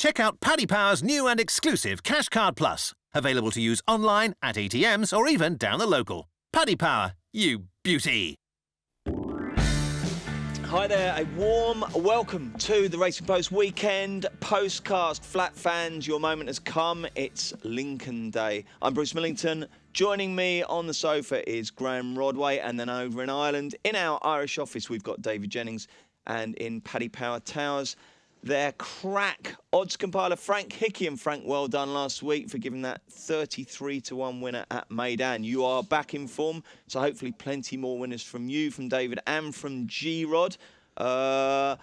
Check out Paddy Power's new and exclusive Cash Card Plus, available to use online, at ATMs, or even down the local. Paddy Power, you beauty. Hi there, a warm welcome to the Racing Post Weekend Postcast. Flat fans, your moment has come. It's Lincoln Day. I'm Bruce Millington. Joining me on the sofa is Graham Rodway, and then over in Ireland, in our Irish office, we've got David Jennings, and in Paddy Power Towers, their crack odds compiler Frank Hickey. And Frank, well done last week for giving that 33-1 winner at Maidan. You are back in form, so hopefully plenty more winners from you, from David, and from G-Rod. So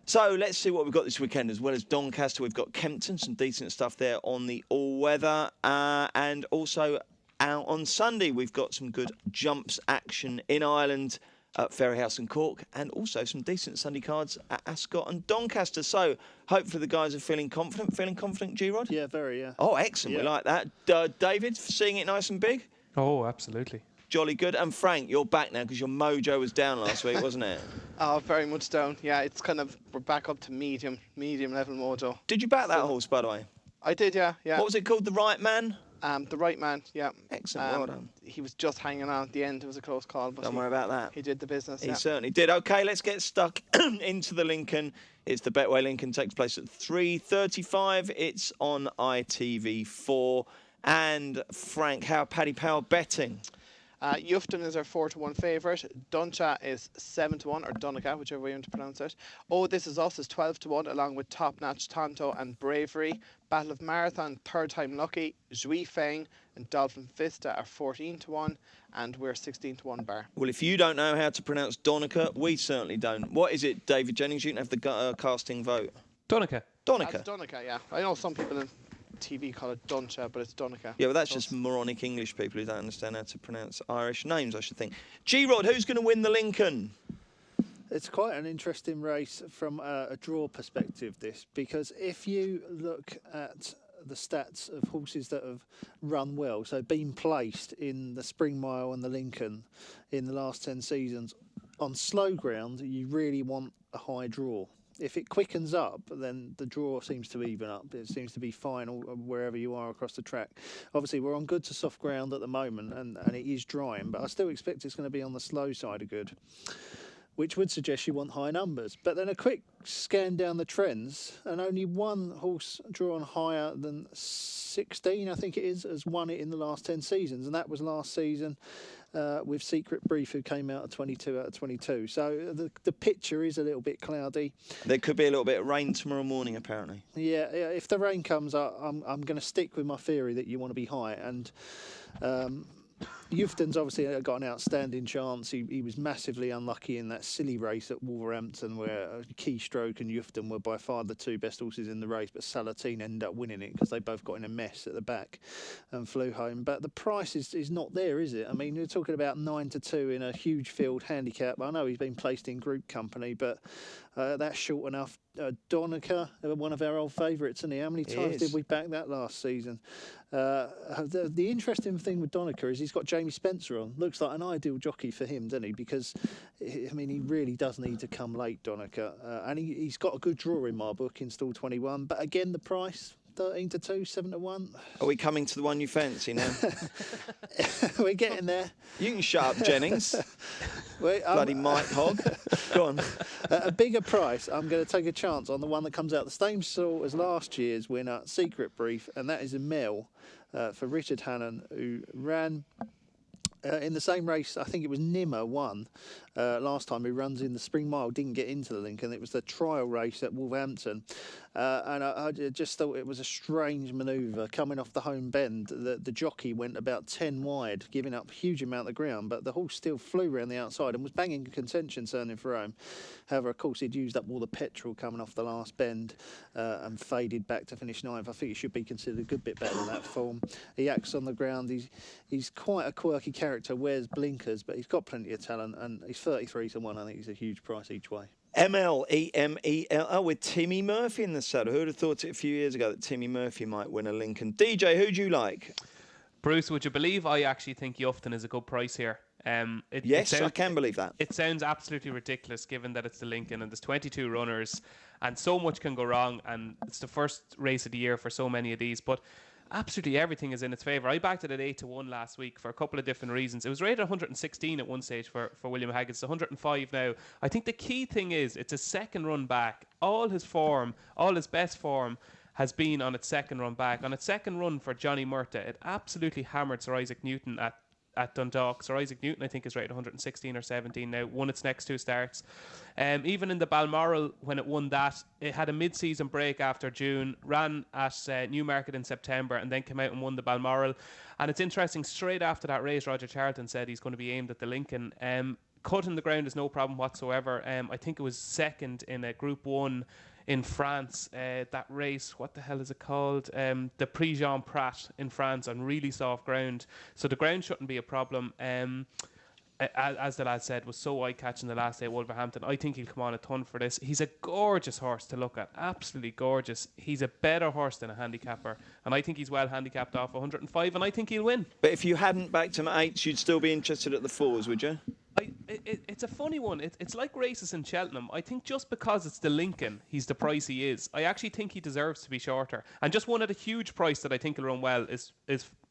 let's see what we've got this weekend. As well as Doncaster, we've got Kempton, some decent stuff there on the all-weather, and also out on Sunday we've got some good jumps action in Ireland at Ferryhouse and Cork, and also some decent Sunday cards at Ascot and Doncaster. So hopefully the guys are feeling confident. Feeling confident, G-Rod? Yeah, very, yeah. Oh, excellent. Yeah. We like that. David, seeing it nice and big? Oh, absolutely. Jolly good. And Frank, you're back now because your mojo was down last week, wasn't it? Oh, very much down. Yeah, it's kind of, we're back up to medium level mojo. Did you back that horse, by the way? I did, yeah. What was it called? The Right Man? The Right Man, yeah. Excellent, well done. He was just hanging on at the end. It was a close call. But Don't worry about that. He did the business, He certainly did. OK, let's get stuck into the Lincoln. It's the Betway Lincoln. Takes place at 3:35. It's on ITV4. And Frank, how Paddy Power betting? Ufton is our 4-1 favourite. Duncha is 7-1, or Donica, whichever way you want to pronounce it. Oh, This Is Us is 12-1, along with Top Notch, Tonto and Bravery. Battle of Marathon, Third Time Lucky, Zhui Feng and Dolphin Vista are 14-1, and we're 16-1 bar. Well, if you don't know how to pronounce Donica, we certainly don't. What is it, David Jennings? You can have the casting vote. Donica. Donica. That's Donica, yeah. I know some people in TV call it Duncha, but it's Donica. Yeah, but that's just moronic English people who don't understand how to pronounce Irish names, I should think. G-Rod, who's going to win the Lincoln? It's quite an interesting race from a draw perspective, this, because if you look at the stats of horses that have run well, so been placed in the Spring Mile and the Lincoln in the last 10 seasons, on slow ground, you really want a high draw. If it quickens up, then the draw seems to even up. It seems to be fine wherever you are across the track. Obviously, we're on good to soft ground at the moment, and it is drying, but I still expect it's going to be on the slow side of good, which would suggest you want high numbers. But then a quick scan down the trends, and only one horse drawn higher than 16, I think it is, has won it in the last 10 seasons, and that was last season with Secret Brief, who came out at 22 out of 22. So the picture is a little bit cloudy. There could be a little bit of rain tomorrow morning, apparently. Yeah, if the rain comes, I'm going to stick with my theory that you want to be high. And Ufton's obviously got an outstanding chance. He was massively unlucky in that silly race at Wolverhampton, where Keystroke and Ufton were by far the two best horses in the race, but Salatine ended up winning it because they both got in a mess at the back and flew home. But the price is not there, is it? I mean, we're talking about 9-2 in a huge field handicap. I know he's been placed in group company, but that's short enough. Donica, one of our old favourites, isn't he? How many times did we back that last season? The interesting thing with Donica is he's got Jamie Spencer on. Looks like an ideal jockey for him, doesn't he? Because, I mean, he really does need to come late, Donica. And he's got a good draw in my book in stall 21. But again, the price, 13-2, 7-1. Are we coming to the one you fancy now? We're getting there. You can shut up, Jennings. Bloody Mike Hogg. Go on. At a bigger price, I'm going to take a chance on the one that comes out the same sort as last year's winner, Secret Brief, and that is a Mel for Richard Hannon, who ran in the same race. I think it was Nimmer won last time, who runs in the Spring Mile, didn't get into the Lincoln. It was the trial race at Wolverhampton. And I just thought it was a strange manoeuvre coming off the home bend. The jockey went about 10 wide, giving up a huge amount of ground, but the horse still flew around the outside and was banging contention turning for home. However, of course, he'd used up all the petrol coming off the last bend and faded back to finish ninth. I think he should be considered a good bit better than that form. He acts on the ground. He's quite a quirky character, wears blinkers, but he's got plenty of talent, and he's 33-1. I think he's a huge price each way. MLEMELL with Timmy Murphy in the saddle. Who would have thought it a few years ago that Timmy Murphy might win a Lincoln? DJ, who do you like? Bruce, would you believe I actually think Ufton is a good price here? Yes, I can believe that. It sounds absolutely ridiculous given that it's the Lincoln and there's 22 runners and so much can go wrong, and it's the first race of the year for so many of these, but absolutely everything is in its favour. I backed it at 8-1 last week for a couple of different reasons. It was rated 116 at one stage for William Haggard. It's 105 now. I think the key thing is it's a second run back. All his best form has been on its second run back. On its second run for Johnny Murtagh, it absolutely hammered Sir Isaac Newton at Dundalk. Sir Isaac Newton, I think, is rated 116 or 17 now, won its next 2 starts. Even in the Balmoral, when it won that, it had a mid-season break after June, ran at Newmarket in September, and then came out and won the Balmoral. And it's interesting, straight after that race, Roger Charlton said he's going to be aimed at the Lincoln. Cutting the ground is no problem whatsoever. I think it was second in a Group 1 in France, that race, what the hell is it called? The Prix Jean Prat in France, on really soft ground. So the ground shouldn't be a problem. As the lad said, was so eye-catching the last day at Wolverhampton. I think he'll come on a ton for this. He's a gorgeous horse to look at, absolutely gorgeous. He's a better horse than a handicapper, and I think he's well handicapped off 105, and I think he'll win. But if you hadn't backed him at 8s, you'd still be interested at the 4s, would you? It's a funny one. It's like races in Cheltenham. I think just because it's the Lincoln, he's the price he is. I actually think he deserves to be shorter. And just one at a huge price that I think will run well is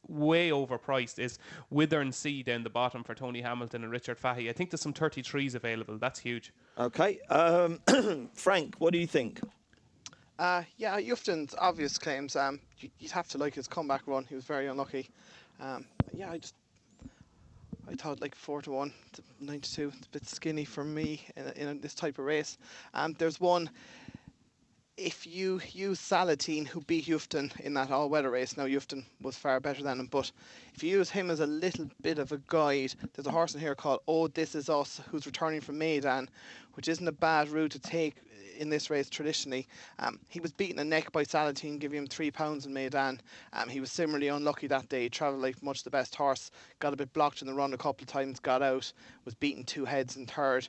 way overpriced is Withern Sea down the bottom for Tony Hamilton and Richard Fahey. I think there's some 33s available. That's huge. Okay. Frank, what do you think? Yeah, Ufton's obvious claims. You'd have to like his comeback run. He was very unlucky. I thought like 4-1, 92. It's a bit skinny for me in this type of race. There's one. If you use Salatine, who beat Ufton in that all-weather race, now Ufton was far better than him, but if you use him as a little bit of a guide, there's a horse in here called Oh This Is Us, who's returning from Maidan, which isn't a bad route to take in this race traditionally. He was beaten a neck by Salatine, giving him £3 in Maidan. He was similarly unlucky that day. He travelled like much the best horse, got a bit blocked in the run a couple of times, got out, was beaten 2 heads in third.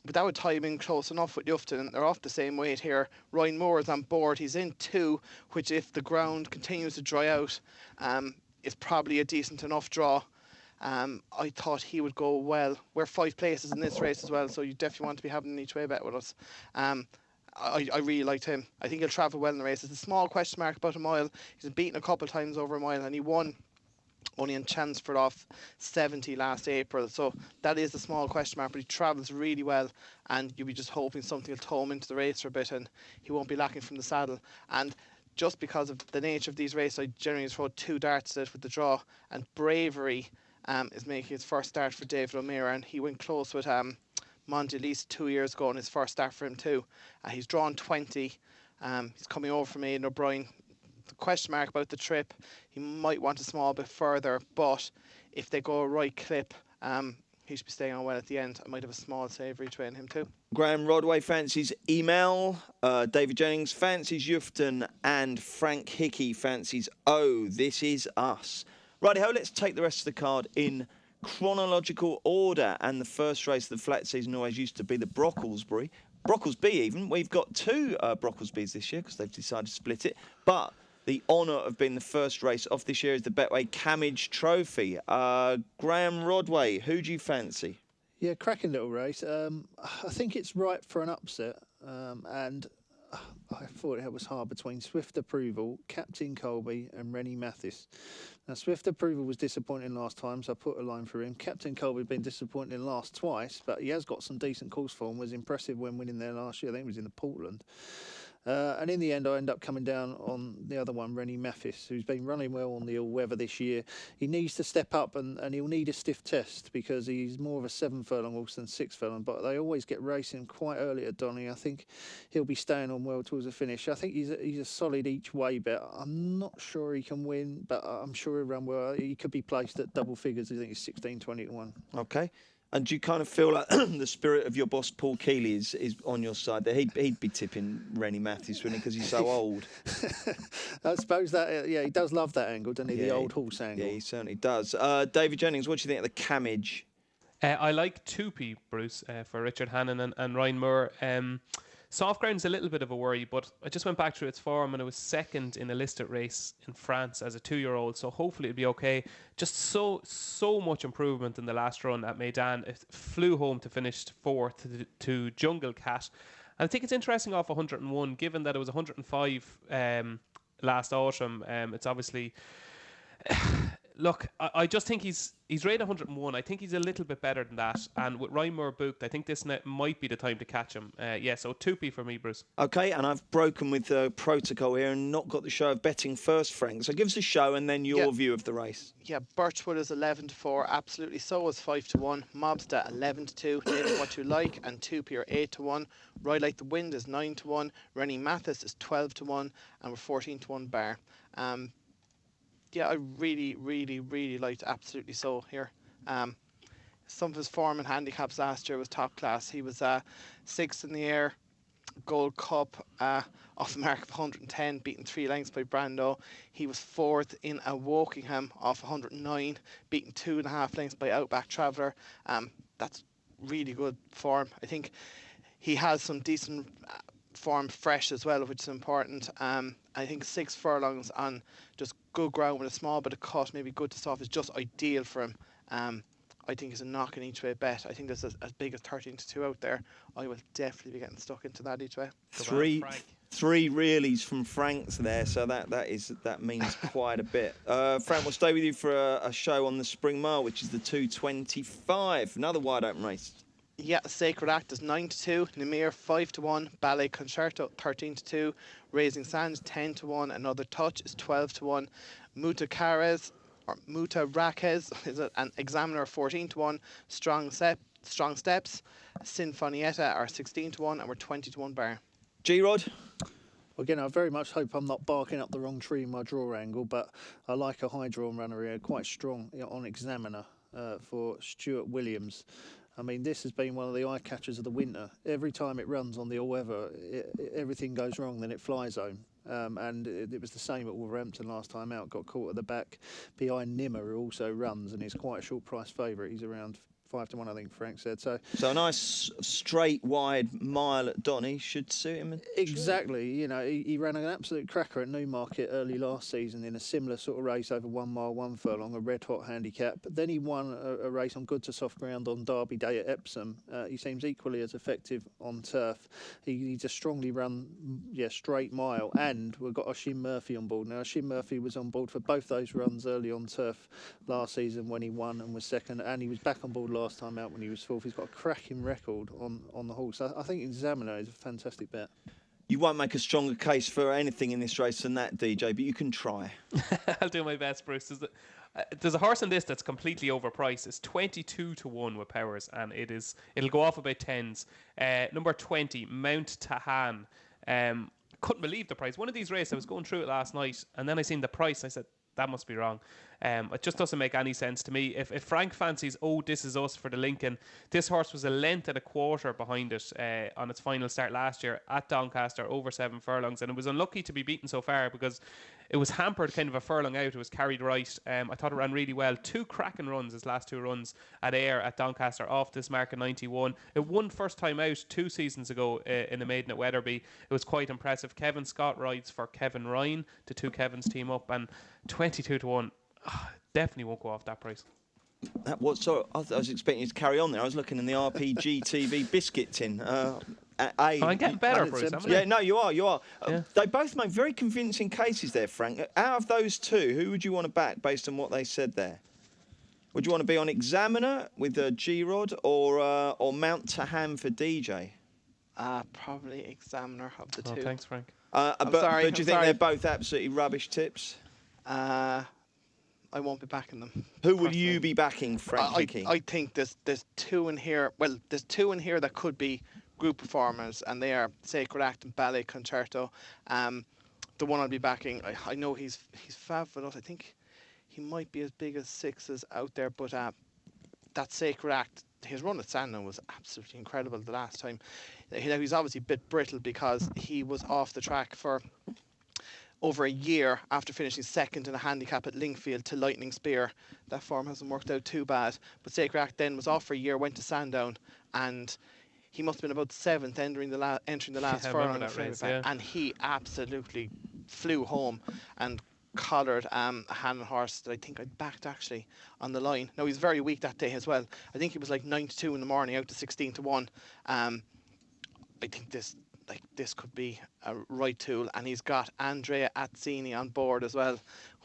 But that would tie him in close enough with Ufton, and they're off the same weight here. Ryan Moore is on board. He's in 2, which if the ground continues to dry out, is probably a decent enough draw. I thought he would go well. We're 5 places in this race as well, so you definitely want to be having an each way bet with us. I really liked him. I think he'll travel well in the race. It's a small question mark about a mile. He's been beaten a couple of times over a mile, and he won only in Chelmsford off 70 last April. So that is a small question mark, but he travels really well, and you'll be just hoping something will tow him into the race for a bit and he won't be lacking from the saddle. And just because of the nature of these races, I generally throw 2 darts at it with the draw, and Bravery is making his first start for David O'Meara, and he went close with Monty Lease 2 years ago in his first start for him too. He's drawn 20. He's coming over from Aidan O'Brien. The question mark about the trip, he might want a small bit further, but if they go a right clip, he should be staying on well at the end. I might have a small savoury to in him too. Graham Rodway fancies Email, David Jennings fancies Ufton, and Frank Hickey fancies Oh This Is Us. Righty-ho, let's take the rest of the card in chronological order. And the first race of the flat season always used to be the Brocklesby even. We've got 2 Brocklesbys this year because they've decided to split it. But the honour of being the first race of this year is the Betway Camage Trophy. Graham Rodway, who do you fancy? Yeah, cracking little race. I think it's ripe for an upset, and I thought it was hard between Swift Approval, Captain Colby and Rennie Mathis. Now, Swift Approval was disappointing last time, so I put a line for him. Captain Colby had been disappointing last twice, but he has got some decent course form, was impressive when winning there last year. I think it was in the Portland. And in the end, I end up coming down on the other one, Rennie Mathis, who's been running well on the all-weather this year. He needs to step up, and he'll need a stiff test because he's more of a 7-furlong horse than 6-furlong. But they always get racing quite early at Donny. I think he'll be staying on well towards the finish. I think he's a solid each-way bet. I'm not sure he can win, but I'm sure he'll run well. He could be placed at double figures. I think it's 16-20 to 1. Okay. And do you kind of feel like the spirit of your boss, Paul Keeley, is on your side there? He'd be tipping Rennie Matthews, wouldn't he, because he's so old? I suppose that, he does love that angle, doesn't he, the old horse angle? Yeah, he certainly does. David Jennings, what do you think of the Camage? I like Tupi, Bruce, for Richard Hannon and Ryan Moore. Soft ground's a little bit of a worry, but I just went back through its form and it was second in a listed race in France as a 2-year-old, so hopefully it'll be okay. Just so much improvement in the last run at Meydan. It flew home to finish fourth to Jungle Cat. And I think it's interesting off 101, given that it was 105 last autumn. It's obviously... Look, I just think he's rated 101. I think he's a little bit better than that. And with Rymor booked, I think this might be the time to catch him. So 2p for me, Bruce. Okay, and I've broken with the protocol here and not got the show of betting first, Frank. So give us a show and then your view of the race. Yeah, Birchwood is 11-4. Absolutely so is 5-1. Mobster 11-2. Name it what you like. And 2p are 8-1. Ride Like the Wind is 9-1. Rennie Mathis is 12-1. And we're 14-1 bar. Yeah, I really, really, really liked Absolutely So here. Some of his form and handicaps last year was top class. He was 6th in the air, Gold Cup, off a mark of 110, beaten 3 lengths by Brando. He was 4th in a Wokingham off 109, beaten 2.5 lengths by Outback Traveller. That's really good form. I think he has some decent form fresh as well, which is important. I think 6 furlongs on just good ground with a small bit of cut, maybe good to soft, is just ideal for him. I think it's a knock in each way bet. I think there's as big as 13-2 out there. I will definitely be getting stuck into that each way. Three reallys from Frank's there, so that means quite a bit. Frank, we'll stay with you for a show on the Spring Mile, which is the 225, another wide open race. Yeah, Sacred Act is 9-2, Namir 5-1, Ballet Concerto 13-2, Raising Sands 10-1, Another Touch is 12-1, Muta Raquez is an Examiner 14-1, Strong Steps, Sinfonietta are 16-1, and we're 20-1 bar. G-Rod? Again, I very much hope I'm not barking up the wrong tree in my draw angle, but I like a high drawn runner here, quite strong on Examiner for Stuart Williams. I mean, this has been one of the eye catchers of the winter. Every time it runs on the all-weather, everything goes wrong, then it flies home. And it was the same at Wolverhampton last time out, got caught at the back behind Nimmer, who also runs, and is quite a short price favourite. He's around 5-1, I think Frank said. So a nice straight wide mile at Donny should suit him. Exactly. You know, he ran an absolute cracker at Newmarket early last season in a similar sort of race over 1 mile, 1 furlong, a red hot handicap. But then he won a race on good to soft ground on Derby Day at Epsom. He seems equally as effective on turf. He's a strongly run, straight mile. And we've got Oisin Murphy on board now. Oisin Murphy was on board for both those runs early on turf last season when he won and was second, and he was back on board last time out when he was fourth. He's got a cracking record on the horse. I think Examiner is a fantastic bet. You won't make a stronger case for anything in this race than that, DJ, but you can try. I'll do my best, Bruce. There's a horse in this that's completely overpriced. It's 22-1 with Powers, and it'll go off about 10s. Number 20, Mount Tahan. Couldn't believe the price. One of these races, I was going through it last night, and then I seen the price. I said, that must be wrong. It just doesn't make any sense to me. If Frank fancies, This Is Us for the Lincoln, this horse was a length and a quarter behind it on its final start last year at Doncaster, over 7 furlongs, and it was unlucky to be beaten so far because it was hampered kind of a furlong out. It was carried right. I thought it ran really well. 2 cracking runs, his last 2 runs at Ayr at Doncaster off this mark of 91. It won first time out 2 seasons ago in the maiden at Wetherby. It was quite impressive. Kevin Scott rides for Kevin Ryan. The 2 Kevins team up, and 22-1. Definitely won't go off that price. I was expecting you to carry on there. I was looking in the RPG TV biscuit tin. I'm getting better, Bruce. Yeah, no, you are. Yeah. They both make very convincing cases there, Frank. Out of those 2, who would you want to back based on what they said there? Would you want to be on Examiner with G-Rod or Mount Tahan for DJ? Probably Examiner of the 2. Thanks, Frank. But do you think they're both absolutely rubbish tips? I won't be backing them. Who will you be backing, Frank? I think there's 2 in here. Well, there's 2 in here that could be group performers, and they are Sacred Act and Ballet Concerto. The one I'll be backing, I know he's fabulous. I think he might be as big as 6s out there, but that Sacred Act, his run at Sandown was absolutely incredible the last time. He's obviously a bit brittle because he was off the track for over a year after finishing second in a handicap at Linkfield to Lightning Spear. That form hasn't worked out too bad. But Sacred Act then was off for a year, went to Sandown, and he must have been about 7th entering the last I furlong remember of that race, Flavor yeah. and he absolutely flew home and collared a Hannon horse that I think I backed actually on the line. Now, he was very weak that day as well. I think he was like 9-2 in the morning, out to 16-1. I think this could be a right tool, and he's got Andrea Azzini on board as well,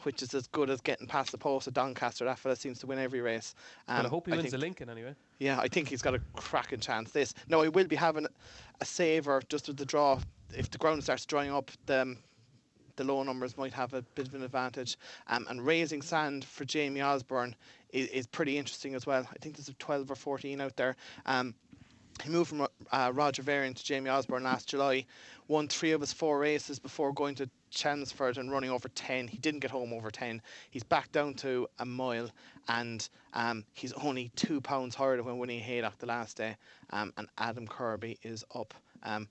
which is as good as getting past the post at Doncaster. That fella seems to win every race. Well, I hope he wins the Lincoln anyway. Yeah, I think he's got a cracking chance. Now, I will be having a saver just with the draw. If the ground starts drying up, the low numbers might have a bit of an advantage. And Raising Sand for Jamie Osborne is pretty interesting as well. I think there's a 12 or 14 out there. He moved from Roger Varian to Jamie Osborne last July, won 3 of his 4 races before going to Chelmsford and running over 10. He didn't get home over 10. He's back down to a mile, and he's only £2 higher than when winning Haydock the last day. And Adam Kirby is up. I'll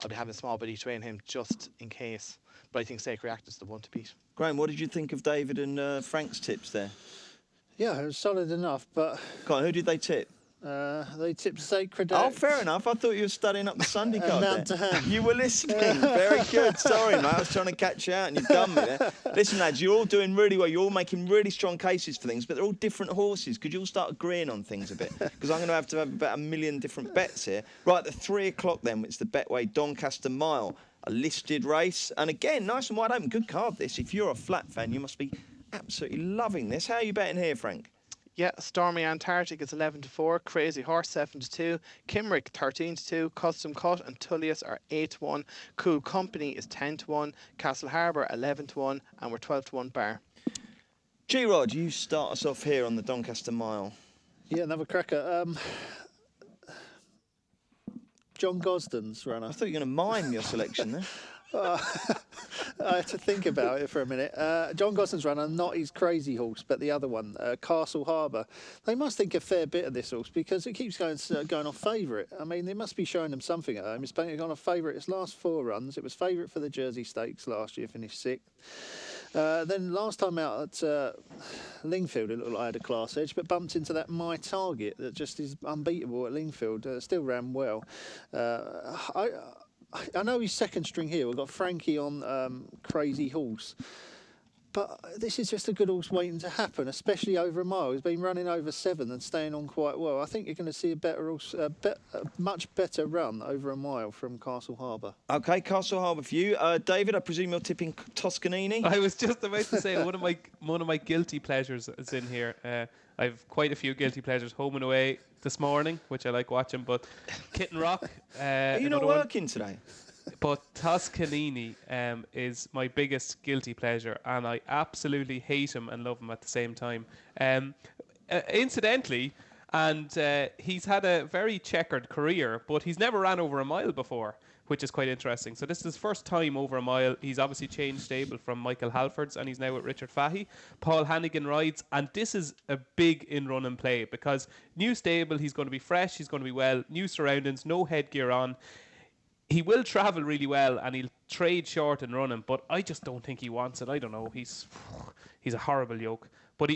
be having a small bit each way in him just in case. But I think Sacred Act is the one to beat. Graham, what did you think of David and Frank's tips there? Yeah, it was solid enough, but Go on, who did they tip? they tipped Sacred Oh, Act. fair enough. I thought you were studying up the Sunday card Mount there. to Hand. You were listening. Very good. Sorry, mate. I was trying to catch you out and you've done me there. Listen, lads, you're all doing really well. You're all making really strong cases for things, but they're all different horses. Could you all start agreeing on things a bit? Because I'm going to have about 1 million different bets here. Right, at 3 o'clock then, it's the Betway Doncaster Mile, a listed race. And again, nice and wide open. Good card, this. If you're a flat fan, you must be absolutely loving this. How are you betting here, Frank? Yeah, Stormy Antarctic is 11-4, Crazy Horse 7-2, Kimrick 13-2, Custom Cut and Tullius are 8-1, Cool Company is 10-1, Castle Harbour 11-1, and we're 12-1 bar. G-Rod, you start us off here on the Doncaster Mile. Yeah, another cracker. John Gosden's runner. I thought you were going to mime your selection there. I had to think about it for a minute. John Gosden's runner, not his Crazy Horse, but the other one, Castle Harbour. They must think a fair bit of this horse because it keeps going off favourite. I mean, they must be showing them something at home. It's been on a favourite its last 4 runs. It was favourite for the Jersey Stakes last year, finished 6th. Then last time out at Lingfield, it looked like I had a class edge, but bumped into that My Target that just is unbeatable at Lingfield. Still ran well. I know he's second string here. We've got Frankie on Crazy Horse. But this is just a good horse waiting to happen, especially over a mile. He's been running over 7 and staying on quite well. I think you're going to see a better horse, a much better run over a mile from Castle Harbour. OK, Castle Harbour for you. David, I presume you're tipping Toscanini? I was just about to say one of my guilty pleasures is in here. I've quite a few guilty pleasures. Home and Away this morning, which I like watching, but Kitten Rock. Are you not working today? But Toscanini is my biggest guilty pleasure, and I absolutely hate him and love him at the same time. Incidentally, and he's had a very checkered career, but he's never ran over a mile before, which is quite interesting. So this is his first time over a mile. He's obviously changed stable from Michael Halford's, and he's now with Richard Fahey. Paul Hannigan rides, and this is a big in-run and play because new stable, he's going to be fresh, he's going to be well, new surroundings, no headgear on. He will travel really well and he'll trade short and running, but I just don't think he wants it. I don't know. He's a horrible yoke. But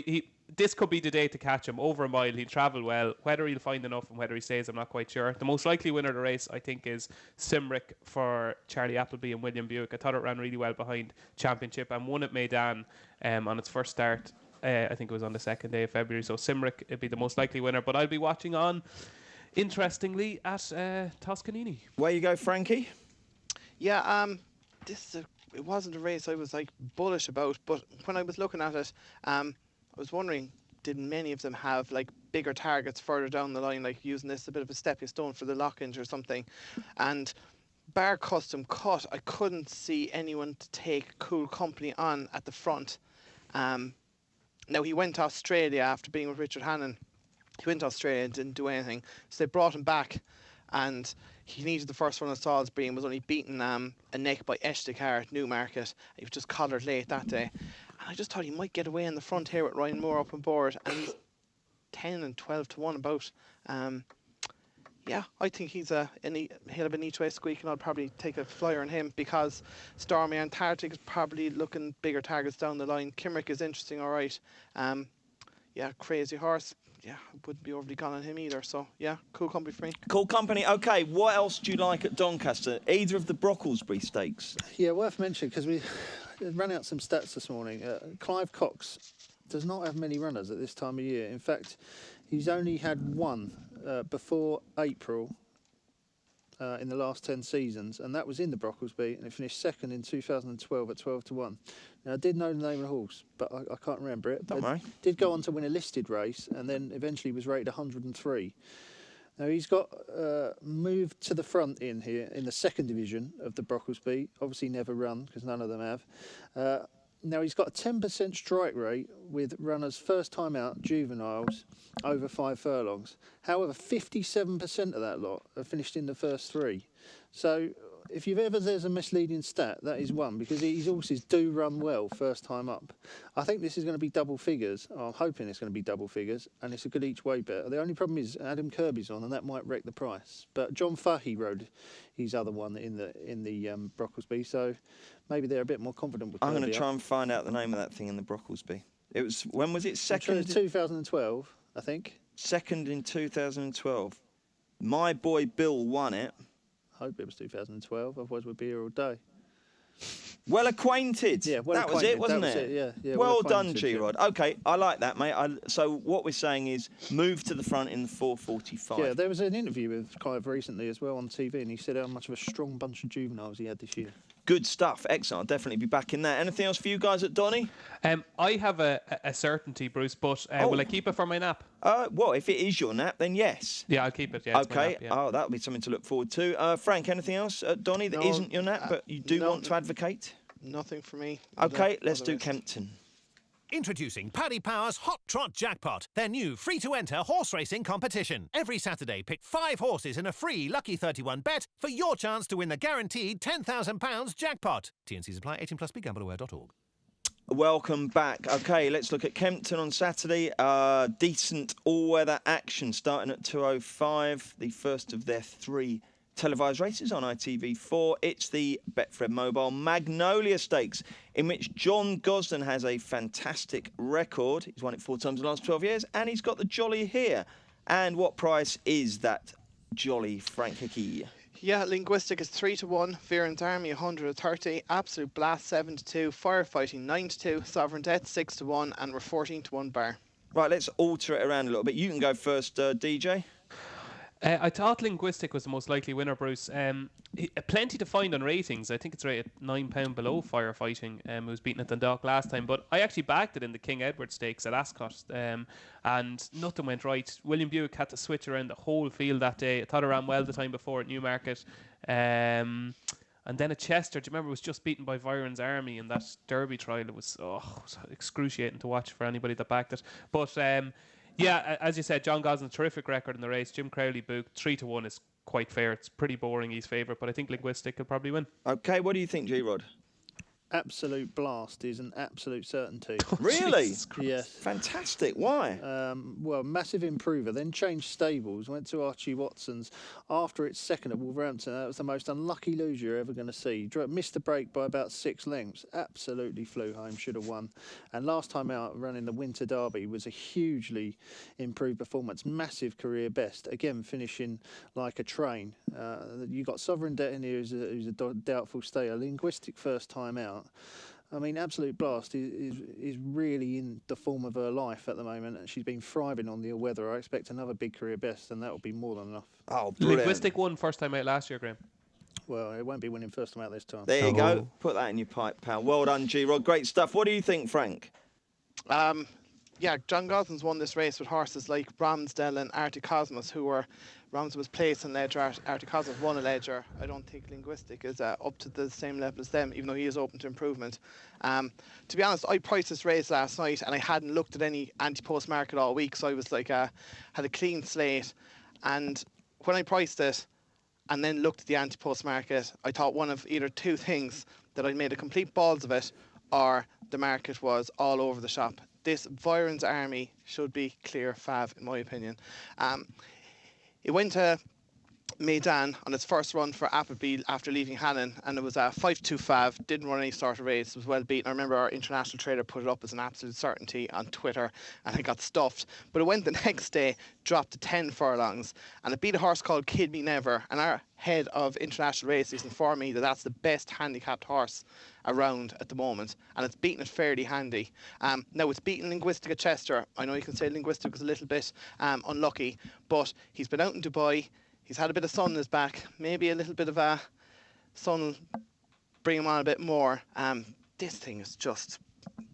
this could be the day to catch him. Over a mile, he'll travel well. Whether he'll find enough and whether he stays, I'm not quite sure. The most likely winner of the race, I think, is Simrick for Charlie Appleby and William Buick. I thought it ran really well behind Championship and won at Maidan on its first start. I think it was on the 2nd day of February. So Simrick would be the most likely winner. But I'll be watching on, interestingly, at Toscanini. Where you go, Frankie? Yeah, it wasn't a race I was like bullish about, but when I was looking at it, I was wondering, did many of them have like bigger targets further down the line, like using this a bit of a stepping stone for the lock-ins or something? And bar Custom Cut, I couldn't see anyone to take Cool Company on at the front. Now, he went to Australia after being with Richard Hannon. He went to Australia and didn't do anything, so they brought him back, and he needed the first one at Salisbury and was only beaten a neck by Eshtikar at Newmarket. He was just collared late that day, and I just thought he might get away in the front here with Ryan Moore up on board, and he's 10 and 12-1 about. Yeah, I think he'll have an each way squeak, and I'll probably take a flyer on him because Stormy Antarctic is probably looking bigger targets down the line. Kimrick is interesting, all right. Yeah, Crazy Horse. yeah, I wouldn't be overly gone on him either. So yeah, cool company for me. Cool company. Okay, what else do you like at Doncaster? Either of the Brocklesbury Stakes? Yeah, worth mentioning because we ran out some stats this morning. Clive Cox does not have many runners at this time of year. In fact, he's only had one before April in the last 10 seasons, and that was in the Brocklesby, and it finished second in 2012 at 12-1. Now, I did know the name of the horse, but I can't remember it. Don't worry. Did go on to win a listed race, and then eventually was rated 103. Now, he's got moved to the front in here in the second division of the Brocklesby. Obviously never run, because none of them have. Now, he's got a 10% strike rate with runners first time out, juveniles, over 5 furlongs. However, 57% of that lot have finished in the first 3. So if there's a misleading stat, that is one, because these horses do run well first time up. I think this is going to be double figures. I'm hoping it's going to be double figures, and it's a good each way bet. The only problem is Adam Kirby's on, and that might wreck the price. But John Fahey rode his other one in the Brocklesby, so maybe they're a bit more confident with Kirby. I'm going to try and find out the name of that thing in the Brocklesby. It was, when was it? Second? 2012, I think. Second in 2012. My boy Bill won it. I hope it was 2012, otherwise we'd be here all day. Well acquainted. Yeah, well that was it, acquainted, wasn't that was it? it, yeah, well well done, acquainted, G-Rod. Okay, I like that, mate. So what we're saying is move to the front in the 4:45. Yeah, there was an interview with Clive recently as well on TV, and he said how much of a strong bunch of juveniles he had this year. Good stuff. Excellent. I'll definitely be back in that. Anything else for you guys at Donny? I have a certainty, Bruce, but will I keep it for my nap? Well, if it is your nap, then yes. Yeah, I'll keep it. Yeah, it's my Okay. nap, yeah. Oh, that'll be something to look forward to. Frank, anything else at Donny that No, isn't your nap, but you do want to advocate? Nothing for me. Okay, let's do Otherwise- Kempton. Introducing Paddy Power's Hot Trot Jackpot, their new free-to-enter horse racing competition. Every Saturday, pick 5 horses in a free Lucky 31 bet for your chance to win the guaranteed £10,000 jackpot. T&Cs apply. 18+ BeGambleAware.org. Welcome back. Okay, let's look at Kempton on Saturday. Decent all-weather action starting at 2:05. The first of their 3 televised races on ITV4. It's the Betfred Mobile Magnolia Stakes, in which John Gosden has a fantastic record. He's won it 4 times in the last 12 years, and he's got the Jolly here. And what price is that Jolly, Frank Hickey? Yeah, Linguistic is 3-1, Viren's Army 130, Absolute Blast 7-2, Firefighting 9-2, Sovereign Death 6-1, and we're 14-1 bar. Right, let's alter it around a little bit. You can go first, DJ. I thought Linguistic was the most likely winner, Bruce. Plenty to find on ratings. I think it's rated £9 below Firefighting. It was beaten at Dundalk last time, but I actually backed it in the King Edward Stakes at Ascot, and nothing went right. William Buick had to switch around the whole field that day. I thought it ran well the time before at Newmarket. And then at Chester, do you remember, it was just beaten by Viren's Army in that Derby trial. It was excruciating to watch for anybody that backed it. But yeah, as you said, John Gosden's terrific record in the race. Jim Crowley booked 3-1 is quite fair. It's pretty boring, he's favourite, but I think Linguistic will probably win. Okay, what do you think, G-Rod? Absolute Blast is an absolute certainty. Really? Yes. Fantastic. Why? Well, massive improver. Then changed stables. Went to Archie Watson's after its second at Wolverhampton. That was the most unlucky loser you're ever going to see. Missed the break by about 6 lengths. Absolutely flew home. Should have won. And last time out, running the Winter Derby was a hugely improved performance. Massive career best. Again, finishing like a train. You got Sovereign Debt in here who's a doubtful stayer. Linguistic first time out. I mean, Absolute Blast is really in the form of her life at the moment, and she's been thriving on the weather. I expect another big career best, and that will be more than enough. Oh, brilliant. Linguistic won first time out last year, Graham. Well, it won't be winning first time out this time. There you go. Put that in your pipe, pal. Well done, G-Rod. Great stuff. What do you think, Frank? Yeah, John Gosden's won this race with horses like Ramsdell and Arctic Cosmos, who were Ramsdell was placed in Ledger. Arctic Cosmos won a Ledger. I don't think Linguistic is up to the same level as them, even though he is open to improvement. To be honest, I priced this race last night and I hadn't looked at any anti-post market all week, so I was like, had a clean slate. And when I priced it and then looked at the anti-post market, I thought one of either 2 things, that I'd made a complete balls of it, or the market was all over the shop. This Viren's Army should be clear fav, in my opinion. It went to Maidan on its first run for Appleby after leaving Hannon, and it was a 5.25, didn't run any sort of race, was well beaten. I remember our international trader put it up as an absolute certainty on Twitter, and it got stuffed. But it went the next day, dropped to 10 furlongs, and it beat a horse called Kid Me Never, and our head of international races informed me that that's the best handicapped horse around at the moment, and it's beaten it fairly handy. Now it's beaten Linguistic at Chester. I know you can say Linguistic was a little bit unlucky, but he's been out in Dubai. He's had a bit of sun in his back, maybe a little bit of a sun will bring him on a bit more. This thing is just,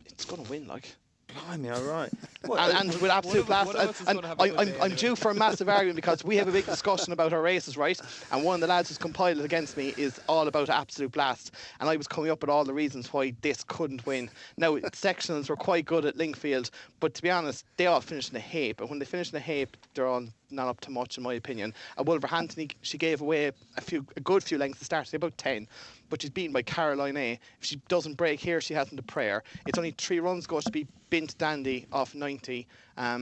it's going to win, like. Blimey, all right. And with absolute class, I'm due for a massive argument because we have a big discussion about our races, right? And one of the lads who's compiled it against me is all about Absolute Blast. And I was coming up with all the reasons why this couldn't win. Now, sectionals were quite good at Linkfield, but to be honest, they all finished in a heap. And when they finish in a heap, they're all not up to much, in my opinion. Wolverhampton, she gave away a good few lengths to start, say about 10. But she's beaten by Caroline A. If she doesn't break here, she hasn't a prayer. It's only 3 runs go to be Bint Dandy off 90. Fire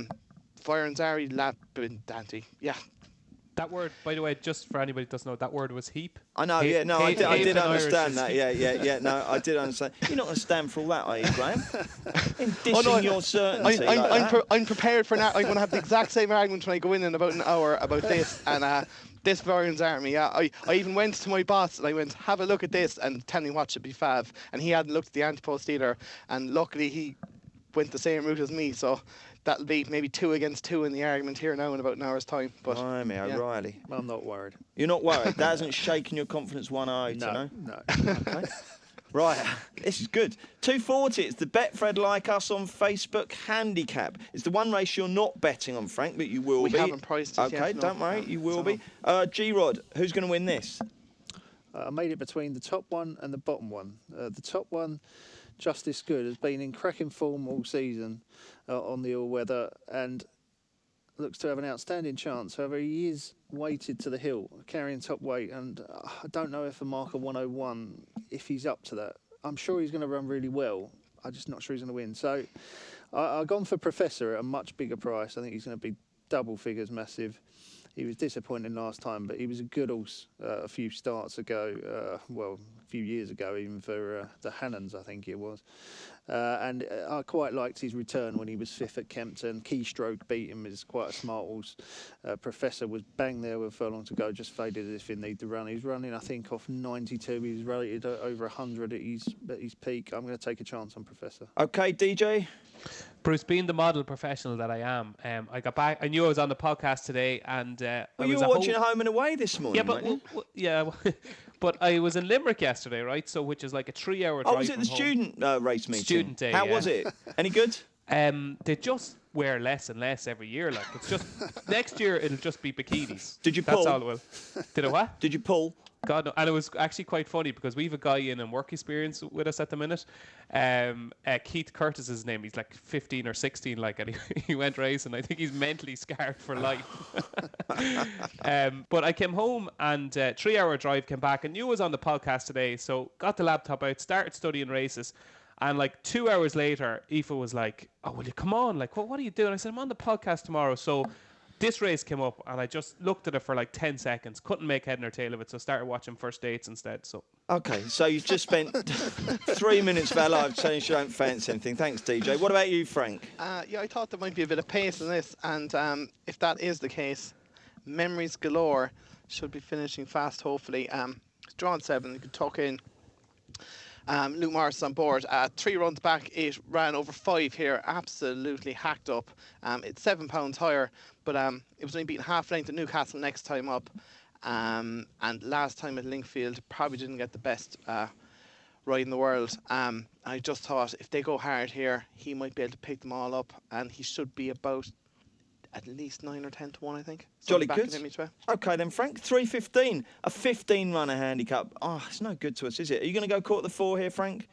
and Zari, Lab Bint Dandy. Yeah. That word, by the way, just for anybody who doesn't know, that word was heap. I know, yeah, no, I did understand that. Yeah, no, I did understand. You're not going to stand for all that, are you, Graham? In dissing your certainty I'm prepared for that. I'm going to have the exact same argument when I go in about an hour about this. And this Varian's Army, yeah. I even went to my boss and I went, have a look at this and tell me what should be fav. And he hadn't looked at the antipost either. And luckily he went the same route as me, so that'll be maybe 2 against 2 in the argument here now in about an hour's time. But O'Reilly. I'm not worried. You're not worried? That hasn't shaken your confidence one iota, no? Okay. Right, this is good. 240, it's the Betfred Like Us on Facebook handicap. It's the one race you're not betting on, Frank, but you will be. We haven't priced it yet. Okay, don't worry, you will be. G-Rod, who's going to win this? I made it between the top one and the bottom one. The top one, Justice Good, has been in cracking form all season on the all-weather and looks to have an outstanding chance. However, he is weighted to the hill, carrying top weight, and I don't know if a marker 101, if he's up to that. I'm sure he's going to run really well. I'm just not sure he's going to win. So I've gone for Professor at a much bigger price. I think he's going to be double figures massive. He was disappointing last time, but he was a good horse a few starts ago, a few years ago, even for the Hannons, I think it was. And I quite liked his return when he was 5th at Kempton. Keystroke beat him, is quite a smart horse. Professor was bang there with a furlong to go, just faded as if he needed to run. He's running, I think, off 92. He was rated over 100 at his peak. I'm going to take a chance on Professor. Okay, DJ? Bruce, being the model professional that I am, I got back. I knew I was on the podcast today, and you were watching Home and Away this morning. Yeah, but but I was in Limerick yesterday, right? So which is like a 3-hour drive. Oh, was it the student race meeting? Student day. How was it? Any good? They just wear less and less every year. Like it's just next year it'll just be bikinis. Did you pull? That's all it will. Did I what? Did you pull? God, no. And it was actually quite funny because we have a guy in work experience with us at the minute. Keith Curtis is his name. He's like 15 or 16, like, and he went racing. I think he's mentally scarred for life. But I came home and 3-hour drive, came back and knew I was on the podcast today. So got the laptop out, started studying races. And like 2 hours later, Aoife was like, "Oh, will you come on? Like, what are you doing?" I said, "I'm on the podcast tomorrow." So this race came up and I just looked at it for like 10 seconds, couldn't make head nor tail of it, so started watching First Dates instead. So okay, so you just spent 3 minutes of our life saying you don't fancy anything. Thanks, DJ. What about you, Frank? Yeah, I thought there might be a bit of pace in this, and if that is the case, Memories Galore should be finishing fast, hopefully. It's drawn 7, you could tuck in Luke Morris on board. 3 runs back, it ran over 5 here, absolutely hacked up. It's £7 higher, but it was only beaten half length at Newcastle next time up. And last time at Linkfield, probably didn't get the best ride in the world. I just thought if they go hard here, he might be able to pick them all up, and he should be about at least 9 or 10 to 1, I think. Jolly good. Okay then, Frank, 3.15, a 15-runner handicap. Oh, it's no good to us, is it? Are you going to go court the 4 here, Frank?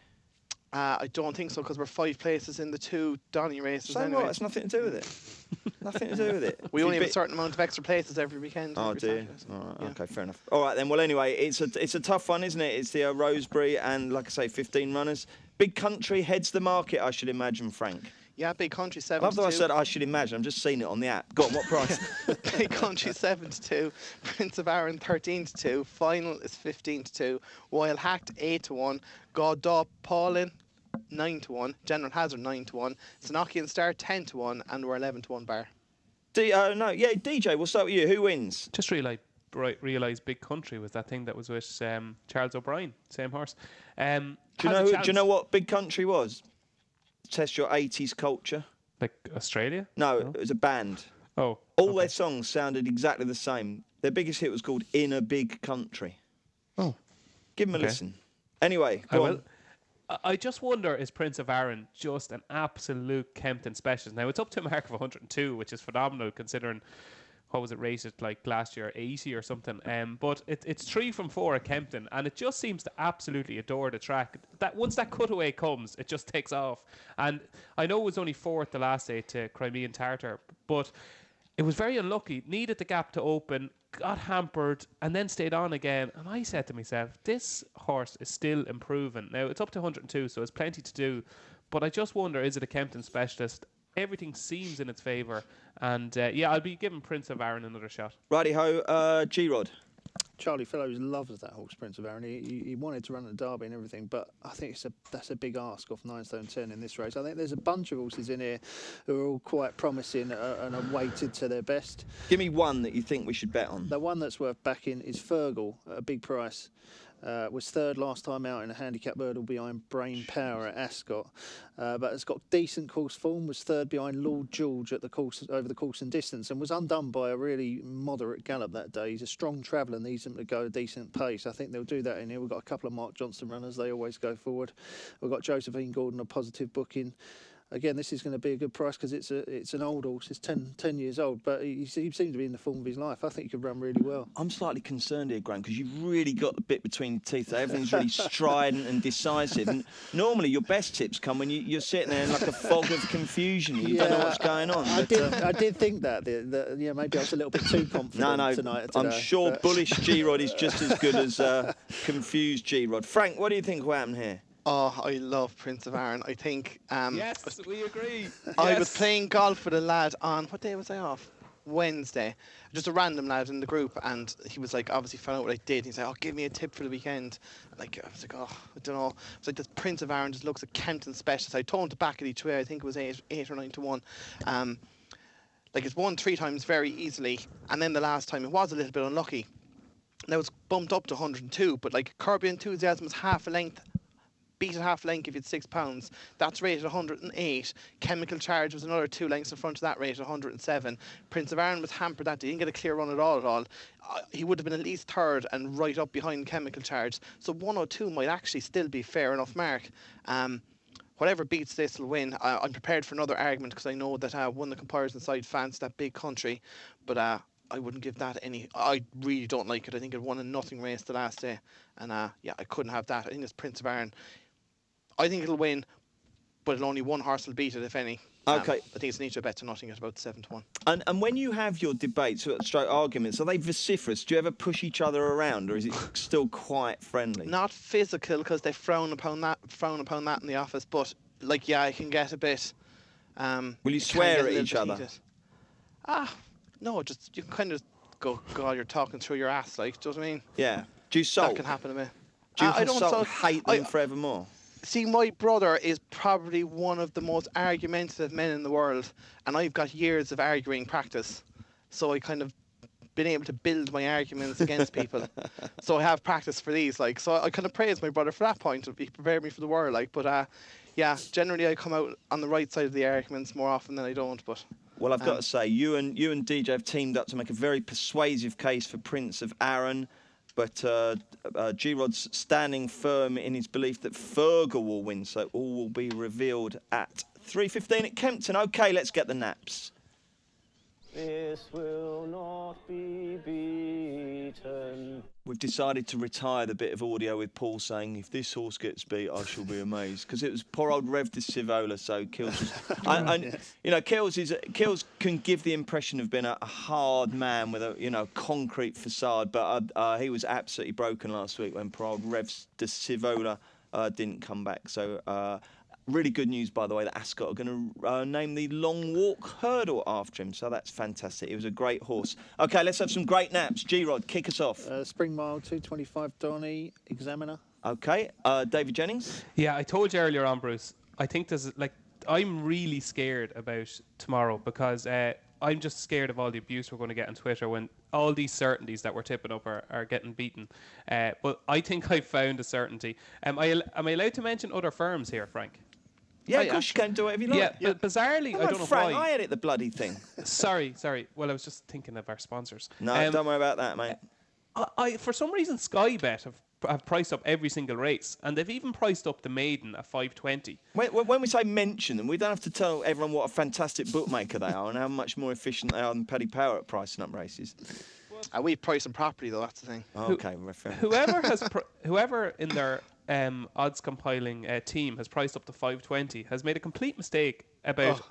I don't think so, because we're 5 places in the 2 Donny races. So anyway. what? It's nothing to do with it. Nothing to do with it. We only have a certain amount of extra places every weekend. Oh, every do you? Saturday, so, All right, yeah. okay, fair enough. All right then. Well, anyway, it's a tough one, isn't it? It's the Rosebery, and like I say, 15 runners. Big Country heads the market, I should imagine, Frank. Yeah, Big Country I 7 love to that I 2. said I should imagine. I'm just seeing it on the app. Go on, what price? Big Country 7 to 2. Prince of Arran 13 to 2. Final is 15 to 2. Royal Hacked 8 to 1. Godop Paulin 9 to 1. General Hazard 9 to 1. Sanokian Star 10 to 1. And we're 11 to 1 bar. DJ, we'll start with you. Who wins? Just realised Big Country was that thing that was with Charles O'Brien, same horse. Do you know what Big Country was? Test your 80s culture. Like Australia? No, it was a band. Oh. All their songs sounded exactly the same. Their biggest hit was called In a Big Country. Oh. Give them a listen. Anyway, I go will. on. I just wonder, is Prince of Arran just an absolute Kempton specialist? Now, it's up to a mark of 102, which is phenomenal considering, what was it rated like last year, 80 or something. But it's 3 from 4 at Kempton, and it just seems to absolutely adore the track. That once that cutaway comes, it just takes off. And I know it was only 4th the last day to Crimean Tartar, but it was very unlucky. Needed the gap to open, got hampered, and then stayed on again. And I said to myself, this horse is still improving. Now, it's up to 102, so it's plenty to do. But I just wonder, is it a Kempton specialist? Everything seems in its favour. And, I'll be giving Prince of Arran another shot. Righty-ho, G-Rod. Charlie Fellows loves that horse, Prince of Arran. He wanted to run at Derby and everything, but I think that's a big ask off 9 stone 10 in this race. I think there's a bunch of horses in here who are all quite promising and are weighted to their best. Give me one that you think we should bet on. The one that's worth backing is Fergal at a big price. Was 3rd last time out in a handicap hurdle behind Brain Power at Ascot, but has got decent course form. Was 3rd behind Lord George at the course over the course and distance, and was undone by a really moderate gallop that day. He's a strong traveller, needs him to go a decent pace. I think they'll do that in here. We've got a couple of Mark Johnston runners; they always go forward. We've got Josephine Gordon, a positive booking. Again, this is going to be a good price because it's an old horse. It's 10 years old, but he seems to be in the form of his life. I think he could run really well. I'm slightly concerned here, Graham, because you've really got the bit between your teeth. Everything's really strident and decisive. And normally your best tips come when you're sitting there in like a fog of confusion. You don't know what's going on. I did think that maybe I was a little bit too confident tonight. I'm sure bullish G-Rod is just as good as confused G-Rod. Frank, what do you think will happen here? Oh, I love Prince of Arran. I think... yes, we agree. I was playing golf with a lad on... What day was I off? Wednesday. Just a random lad in the group, and he was like, obviously found out what I did. He's like, oh, give me a tip for the weekend. I was like, oh, I don't know. I was like, this Prince of Arran just looks like Kempton specialist. I told him to back it each way. I think it was 8 or 9 to 1. It's won 3 times very easily, and then the last time it was a little bit unlucky. Now it's bumped up to 102, but like Kirby Enthusiasm was half a length. Beat at half length if you had £6. That's rated 108. Chemical Charge was another 2 lengths in front of that, rated 107. Prince of Arran was hampered that day. He didn't get a clear run at all. He would have been at least 3rd and right up behind Chemical Charge. So 102 might actually still be fair enough mark. Whatever beats this will win. I'm prepared for another argument because I know that one of the comparison side fans that Big Country, but I wouldn't give that any. I really don't like it. I think it won a nothing race the last day, and I couldn't have that. I think it's Prince of Arran. I think it'll win, but only one horse will beat it, if any. Okay. I think it's Nietzsche bet to nothing at about 7 to 1. And when you have your debates, stroke arguments, are they vociferous? Do you ever push each other around, or is it still quite friendly? Not physical, because they frown upon that in the office. But I can get a bit. Will you swear at each other? No, just you kind of go, God, you're talking through your ass, like, do you know what I mean? Yeah. Do you sulk? That can happen to me. Do you I don't sulk. Hate them forevermore? See, my brother is probably one of the most argumentative men in the world, and I've got years of arguing practice. So I kind of been able to build my arguments against people. So I have practice for these, like. So I kind of praise my brother for that point. He prepared me for the world, like. But generally I come out on the right side of the arguments more often than I don't. But well, I've got to say, you and DJ have teamed up to make a very persuasive case for Prince of Arran. But G-Rod's standing firm in his belief that Fergal will win, so all will be revealed at 3:15 at Kempton. OK, let's get the naps. This will not be beaten. We've decided to retire the bit of audio with Paul saying, if this horse gets beat, I shall be amazed. Because it was poor old Rev de Civola, so Kills was... Kills can give the impression of being a hard man with a, concrete facade, but he was absolutely broken last week when poor old Rev de Civola didn't come back. So Really good news, by the way, that Ascot are going to name the Long Walk Hurdle after him. So that's fantastic. He was a great horse. OK, let's have some great naps. G-Rod, kick us off. Spring Mile, 225 Donny, Examiner. OK, David Jennings? Yeah, I told you earlier on, Bruce, I think I'm really scared about tomorrow because I'm just scared of all the abuse we're going to get on Twitter when all these certainties that we're tipping up are getting beaten. But I think I've found a certainty. Am I allowed to mention other firms here, Frank? Yeah, of course you can do whatever you like. Yeah, but bizarrely, I don't know Frank, why. I edit the bloody thing. Sorry. Well, I was just thinking of our sponsors. No, don't worry about that, mate. I for some reason, Sky Bet have priced up every single race, and they've even priced up the maiden at 520. When we say mention them, we don't have to tell everyone what a fantastic bookmaker they are and how much more efficient they are than Paddy Power at pricing up races. We price them properly, though. That's the thing. Okay, whoever in their odds compiling team has priced up to 520 has made a complete mistake about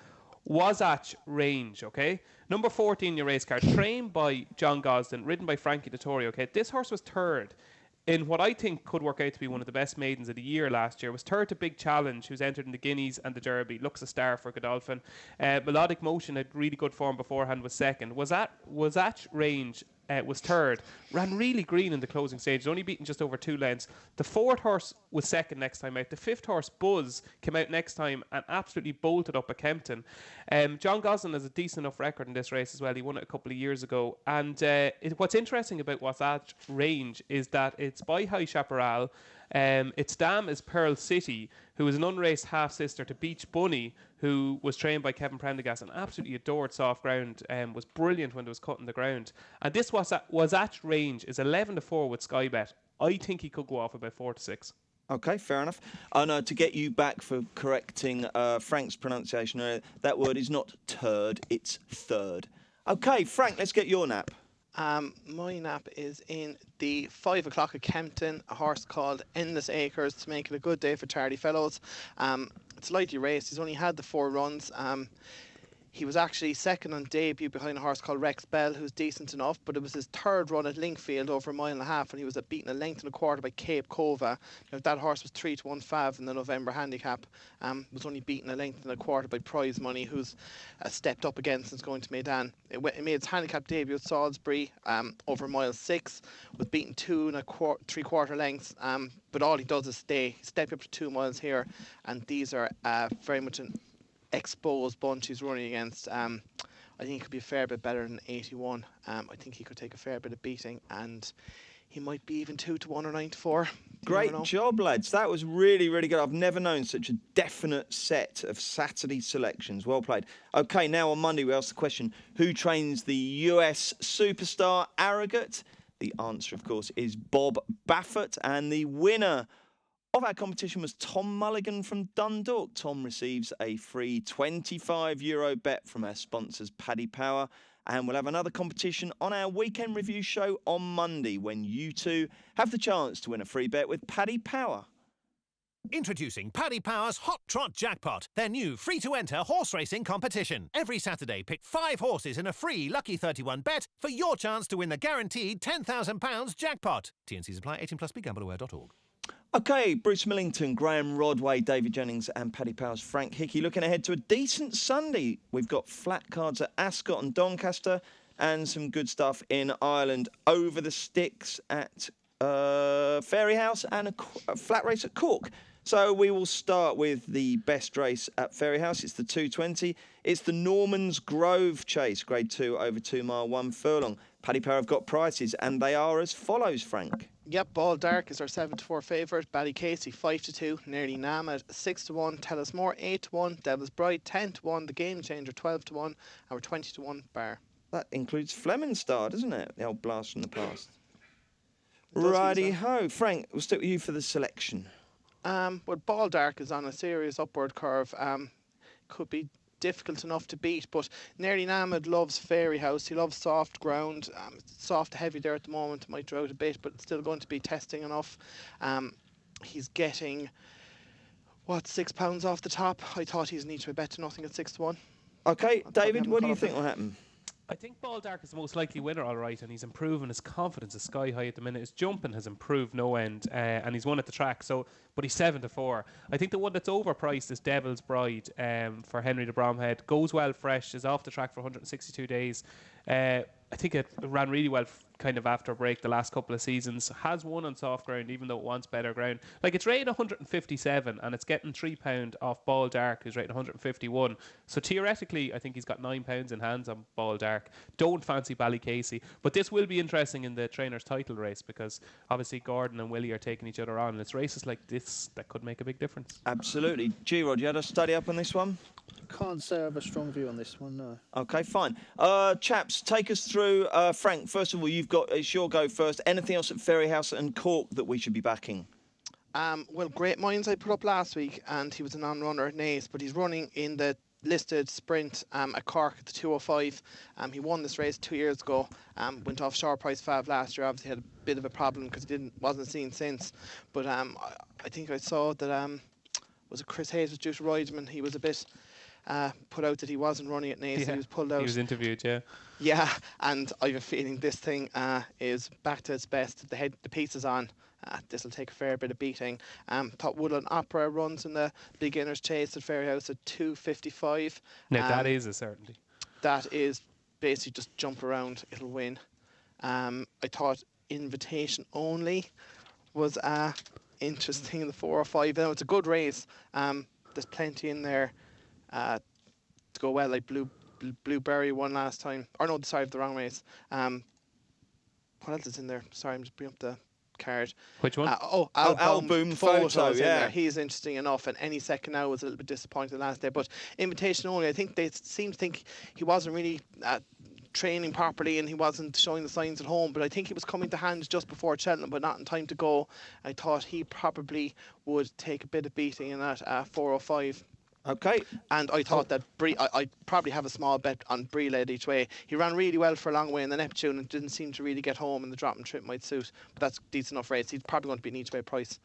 Wasatch Range. Okay, number 14 in your race card, trained by John Gosden, ridden by Frankie Dettori. Okay, this horse was third in what I think could work out to be one of the best maidens of the year last year. Was third to Big Challenge, who's entered in the Guineas and the Derby. Looks a star for Godolphin. Melodic Motion had really good form beforehand, was second. Wasatch Range was third. Ran really green in the closing stage, only beaten just over 2 lengths. The fourth horse was second next time out. The fifth horse, Buzz, came out next time and absolutely bolted up at Kempton. John Gosling has a decent enough record in this race as well. He won it a couple of years ago. And what's interesting about Wasatch Range is that it's by High Chaparral. Its dam is Pearl City, who is an unraced half-sister to Beach Bunny, who was trained by Kevin Prendergast and absolutely adored soft ground, was brilliant when it was cutting the ground. And this Wasatch Range is 11-4 with Sky Bet. I think he could go off about 4-6. Okay, fair enough. No, to get you back for correcting Frank's pronunciation, that word is not turd, it's third. Okay, Frank, let's get your nap. My nap is in the 5 o'clock at Kempton, a horse called Endless Acres, to make it a good day for Tardy Fellows. It's lightly raced. He's only had the 4 runs. He was actually second on debut behind a horse called Rex Bell, who's decent enough, but it was his third run at Linkfield over 1.5 miles, and he was beaten 1.25 lengths by Cape Cova. Now, that horse was 3-1 Fav in the November handicap. Was only beaten 1.25 lengths by Prize Money, who's stepped up again since going to Maidan. It made its handicap debut at Salisbury over 1.6 miles, was beaten 2 3/4 lengths. But all he does is step up to 2 miles here, and these are very much an exposed bunch he's running against. I think he could be a fair bit better than 81. I think he could take a fair bit of beating, and he might be even 2-1 or 9-4. Great job, lads. That was really, really good. I've never known such a definite set of Saturday selections. Well played. Okay, now on Monday we asked the question, who trains the US superstar Arrogate? The answer, of course, is Bob Baffert, and the winner of our competition was Tom Mulligan from Dundalk. Tom receives a free €25 bet from our sponsors Paddy Power, and we'll have another competition on our weekend review show on Monday when you two have the chance to win a free bet with Paddy Power. Introducing Paddy Power's Hot Trot Jackpot, their new free-to-enter horse racing competition. Every Saturday, pick 5 horses in a free Lucky 31 bet for your chance to win the guaranteed £10,000 jackpot. T&Cs apply. 18+ BeGambleAware.org. OK, Bruce Millington, Graham Rodway, David Jennings and Paddy Power's Frank Hickey looking ahead to a decent Sunday. We've got flat cards at Ascot and Doncaster and some good stuff in Ireland. Over the sticks at Fairy House and a flat race at Cork. So we will start with the best race at Fairy House. It's the 220. It's the Norman's Grove Chase, Grade 2 over 2 mile 1 furlong. Paddy Power have got prices and they are as follows, Frank. Yep, Ball Dark is our 7-4 favourite. Ballycasey 5-2. Nearly Namad 6-1. Tell Us More 8-1. Devil's Bride 10-1. The Game Changer 12-1. And we're 20-1 bar. That includes Fleming Star, doesn't it? The old blast from the past. Righty Righty-ho. Frank, we'll stick with you for the selection. Well, Ball Dark is on a serious upward curve. Could be difficult enough to beat, but Nearly Namad loves Fairy House. He loves soft ground. Soft heavy there at the moment, might draw out a bit, but it's still going to be testing enough. He's getting £6 off the top. I thought he's an each way bet to nothing at 6-1. Okay, David, what do you think will happen? I think Baldark is the most likely winner, all right, and he's improving. His confidence is sky high at the minute. His jumping has improved no end, and he's won at the track. So, but he's 7-4. I think the one that's overpriced is Devil's Bride for Henry de Bromhead. Goes well fresh, is off the track for 162 days. I think it ran really well kind of after a break the last couple of seasons. Has won on soft ground, even though it wants better ground. Like, it's rated 157, and it's getting £3 off Baldark, who's rated 151. So theoretically, I think he's got £9 in hands on Baldark. Don't fancy Ballycasey. But this will be interesting in the trainer's title race, because obviously Gordon and Willie are taking each other on. And it's races like this that could make a big difference. Absolutely. G-Rod, you had a study up on this one? Can't say I have a strong view on this one, no. Okay, fine. Chaps, take us through. Frank, first of all, it's your go first. Anything else at Ferryhouse and Cork that we should be backing? Well, Great Minds I put up last week, and he was a non-runner at Naas, but he's running in the listed sprint at Cork at the 205. He won this race 2 years ago. Went off short price Fav last year. Obviously had a bit of a problem because he wasn't seen since. But I think I saw that was it Chris Hayes was due to ride him, and he was a bit put out that he wasn't running at Naas. Yeah, he was pulled out. He was interviewed, yeah. Yeah, and I have a feeling this thing is back to its best. The piece is on. This will take a fair bit of beating. Thought Woodland Opera runs in the beginner's chase at Ferryhouse at 2:55. Now that is a certainty. That is basically just jump around, it'll win. I thought Invitation Only was interesting in the 4 or 5. Now it's a good race. There's plenty in there to go well. Like Blueberry won last time. Or no, sorry, the wrong race. What else is in there? Sorry, I'm just bringing up the card. Which one? Alboom Photo, yeah. He's interesting enough, and Any Second Now was a little bit disappointing last day. But Invitation Only, I think they seem to think he wasn't really training properly and he wasn't showing the signs at home, but I think he was coming to hand just before Cheltenham, but not in time to go. I thought he probably would take a bit of beating in that 4:05. Okay. And I thought that I'd probably have a small bet on Brie led each way. He ran really well for a long way in the Neptune and didn't seem to really get home, and the drop and trip might suit. But that's a decent enough race. He's probably going to be an each way price,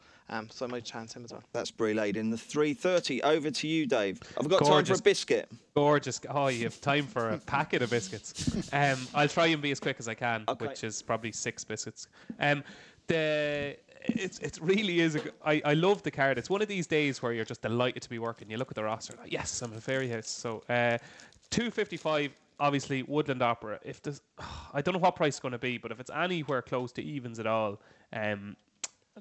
so I might chance him as well. That's Brie laid in the 3:30. Over to you, Dave. I've got time for a biscuit. Gorgeous. Oh, you have time for a packet of biscuits. I'll try and be as quick as I can, okay, which is probably 6 biscuits. It really is. I love the card. It's one of these days where you're just delighted to be working. You look at the roster, like, yes, I'm at Ferryhouse. So 2:55, obviously Woodland Opera. If there's, I don't know what price it's going to be, but if it's anywhere close to evens at all,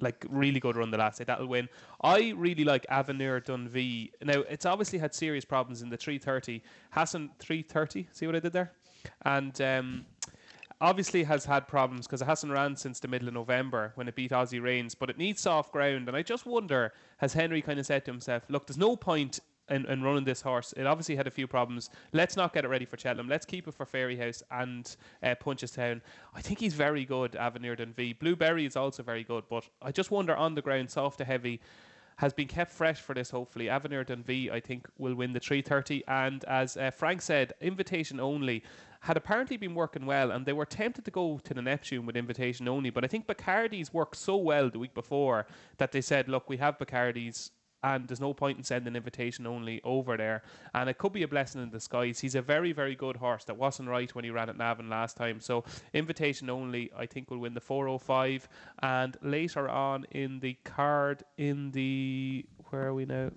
like really good run the last day, that'll win. I really like Avenir Dunvee. Now it's obviously had serious problems in the 3:30. Hassan 3:30. See what I did there? And obviously has had problems because it hasn't ran since the middle of November when it beat Aussie Reigns, but it needs soft ground. And I just wonder, has Henry kind of said to himself, look, there's no point in running this horse. It obviously had a few problems. Let's not get it ready for Cheltenham. Let's keep it for Ferryhouse and Punchestown. I think he's very good, Avenir Dunvee. Blueberry is also very good, but I just wonder on the ground, soft to heavy, has been kept fresh for this, hopefully. Avenir Dunvee, I think, will win the 3:30. And as Frank said, Invitation Only had apparently been working well, and they were tempted to go to the Neptune with Invitation Only, but I think Bacardi's worked so well the week before that they said, look, we have Bacardi's and there's no point in sending Invitation Only over there, and it could be a blessing in disguise. He's a very, very good horse that wasn't right when he ran at Navan last time, so Invitation Only I think will win the 4:05. And later on in the card, in the, where are we now?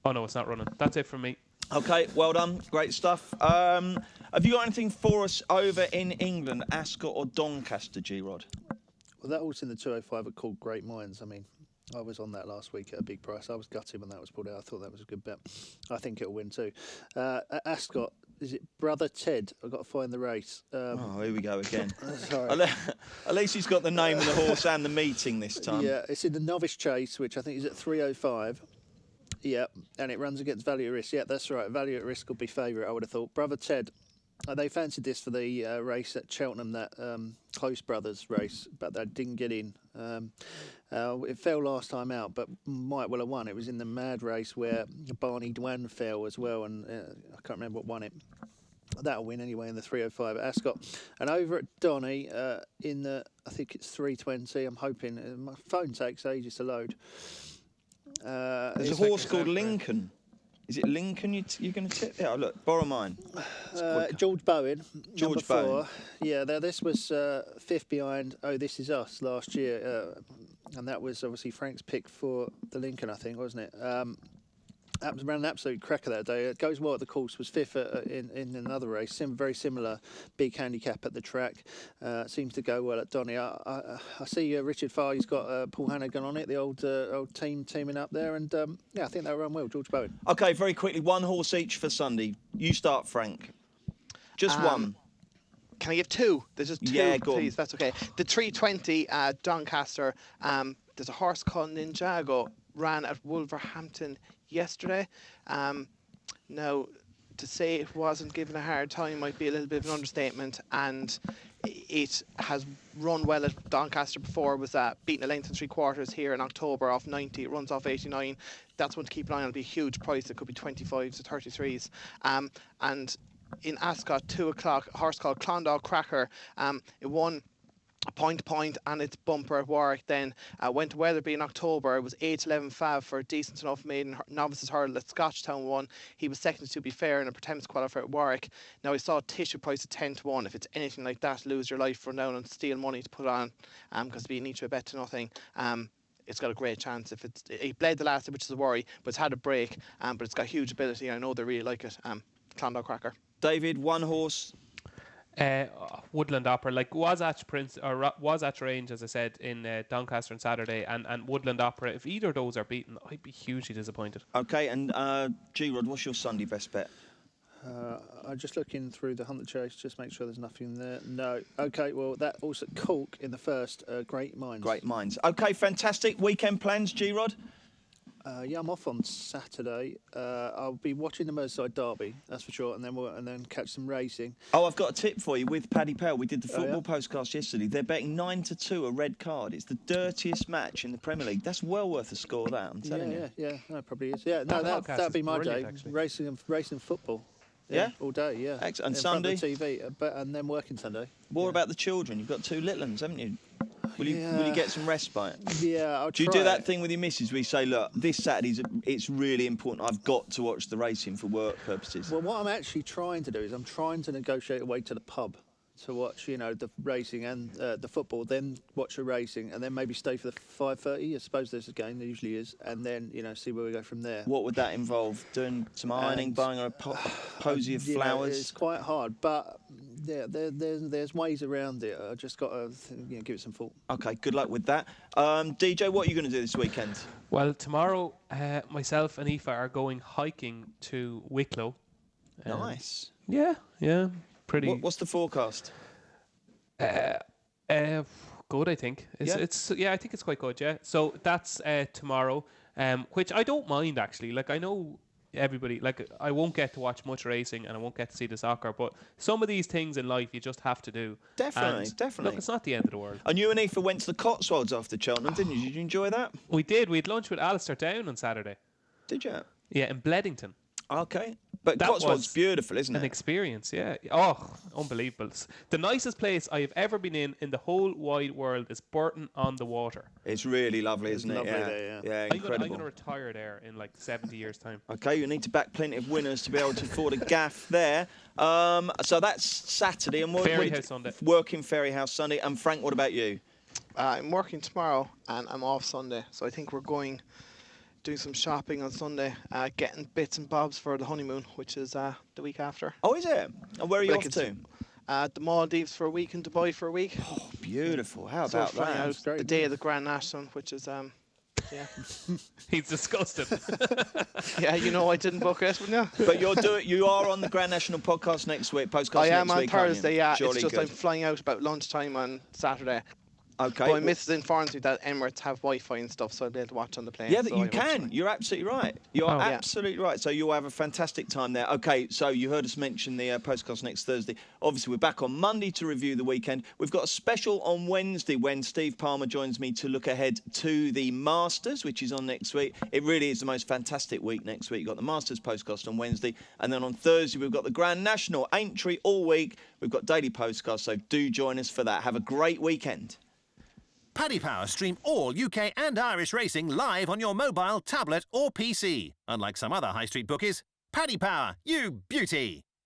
Oh no, it's not running. That's it from me. Okay, well done. Great stuff. Have you got anything for us over in England, Ascot or Doncaster, G-Rod? Well, that horse in the 205 are called Great Minds. I mean, I was on that last week at a big price. I was gutted when that was pulled out. I thought that was a good bet. I think it'll win too. At Ascot, is it Brother Ted? I've got to find the race. Oh, here we go again. Sorry. At least he's got the name of the horse and the meeting this time. Yeah, it's in the Novice Chase, which I think is at 3:05. Yeah, and it runs against Value at Risk. Yeah, that's right. Value at Risk will be favourite, I would have thought. Brother Ted, they fancied this for the race at Cheltenham, that Close Brothers race, but they didn't get in. It fell last time out, but might well have won. It was in the mad race where Barney Dwan fell as well, and I can't remember what won it. That'll win anyway in the 3:05 at Ascot. And over at Donny, in the, I think it's 3:20, I'm hoping, my phone takes ages to load. There's a horse called Lincoln. Is it Lincoln you're going to tip? Yeah, look, borrow mine. George Bowen, George number 4. Bowen. Yeah, this was 5th behind Oh This Is Us last year, and that was obviously Frank's pick for the Lincoln, I think, wasn't it? That was ran an absolute cracker that day. It goes well at the course, was 5th in another race, very similar big handicap at the track. Seems to go well at Donny. I see Richard Farley's got Paul Hannigan on it, the old teaming up there, and I think they'll run well. George Bowen. Okay, very quickly, 1 horse each for Sunday. You start, Frank. Just one. Can I give 2? There's just 2, Yeah, go please. on. That's okay. The 320 Doncaster. There's a horse called Ninjago, ran at Wolverhampton yesterday. Now, to say it wasn't given a hard time might be a little bit of an understatement, and it has run well at Doncaster before. Was beaten a length and 3/4 here in October off 90. It runs off 89. That's one to keep an eye on. It'll be a huge price. It could be 25s or 33s. And in Ascot, 2 o'clock, a horse called Clondalk Cracker. It won point and its bumper at Warwick. Then went to Weatherby in October. It was 8-11 fav for a decent enough maiden novices hurdle at Scotchtown won. He was second, to be fair, in a Pretemps qualifier at Warwick. Now I saw a tissue price at 10-1. If it's anything like that, lose your life, run down and steal money to put on, because it'd be an each a bet to nothing. It's got a great chance. If he bled the last, which is a worry, but it's had a break. But it's got huge ability. I know they really like it. Clondalk Cracker. David, 1 horse. Woodland Opera, like Wasatch Prince or Wasatch Range, as I said, in Doncaster on Saturday, and Woodland Opera. If either of those are beaten, I'd be hugely disappointed. Okay, and G-Rod, what's your Sunday best bet? I'm just looking through the Hunt the Chase, just make sure there's nothing there. No. Okay, well, that also Cork in the first, Great Minds. Great Minds. Okay, fantastic. Weekend plans, G-Rod? Yeah, I'm off on Saturday. I'll be watching the Merseyside Derby, that's for sure, and then catch some racing. Oh, I've got a tip for you with Paddy Pell. We did the football postcast yesterday. They're betting 9-2 a red card. It's the dirtiest match in the Premier League. That's well worth a score, that, I'm telling you. Yeah, no, it probably is. Yeah, no, that'd be my day. Actually. Racing football. Yeah? All day, yeah. Excellent. And in Sunday? front of the TV, and then working Sunday. What about the children? You've got 2 little ones, haven't you? Will you get some respite? Yeah, I'll try. Do you do that thing with your missus where you say, look, this Saturday it's really important. I've got to watch the racing for work purposes. Well, what I'm actually trying to do is I'm trying to negotiate a way to the pub to watch, the racing and the football, then watch the racing, and then maybe stay for the 5:30. I suppose there's a game, there usually is, and then see where we go from there. What would that involve? Doing some ironing, buying her a posy of flowers? It's quite hard, but there's ways around it. I just got to give it some thought. Okay, good luck with that. DJ, what are you going to do this weekend? Well, tomorrow, myself and Aoife are going hiking to Wicklow. Nice. Yeah. Pretty. What's the forecast? Good, I think. I think it's quite good. Yeah. So that's tomorrow, which I don't mind actually. Like I know everybody. Like I won't get to watch much racing and I won't get to see the soccer, but some of these things in life you just have to do. Definitely. Look, it's not the end of the world. And you and Aoife went to the Cotswolds after Cheltenham, didn't you? Did you enjoy that? We did. We had lunch with Alistair Down on Saturday. Did you? Yeah, in Bledington. Okay. But That Cotswolds was beautiful, isn't An it? experience, yeah. Oh, unbelievable. The nicest place I have ever been in the whole wide world is Burton on the Water. It's really lovely, isn't it? lovely Yeah, there, yeah, I'm incredible. going to retire there in like 70 years' time. Okay, you need to back plenty of winners to be able to afford a gaff there. So that's Saturday. And Fairyhouse Sunday. Working Fairyhouse Sunday. And Frank, what about you? I'm working tomorrow and I'm off Sunday, so I think we're going doing some shopping on Sunday, getting bits and bobs for the honeymoon, which is the week after. Oh, is it? And where are you Like off to? The Maldives for a week and Dubai for a week. Oh, beautiful. How So about flying that? out great, the day of the Grand National, which is yeah. He's disgusted. Yeah, I didn't book it, wouldn't you? But you are on the Grand National podcast next week, postcast I am next on week, aren't you? Thursday, yeah. Surely it's just good. I'm flying out about lunchtime on Saturday. Okay. But my missus informs me that Emirates have Wi-Fi and stuff, so I'll be able to watch on the plane. Yeah, so that you I can. watch You're absolutely right. You're Oh. Yeah. absolutely right. So you'll have a fantastic time there. Okay, so you heard us mention the podcast next Thursday. Obviously, we're back on Monday to review the weekend. We've got a special on Wednesday when Steve Palmer joins me to look ahead to the Masters, which is on next week. It really is the most fantastic week next week. You've got the Masters podcast on Wednesday. And then on Thursday, we've got the Grand National Aintree all week. We've got daily podcasts, so do join us for that. Have a great weekend. Paddy Power stream all UK and Irish racing live on your mobile, tablet or PC. Unlike some other high street bookies, Paddy Power, you beauty!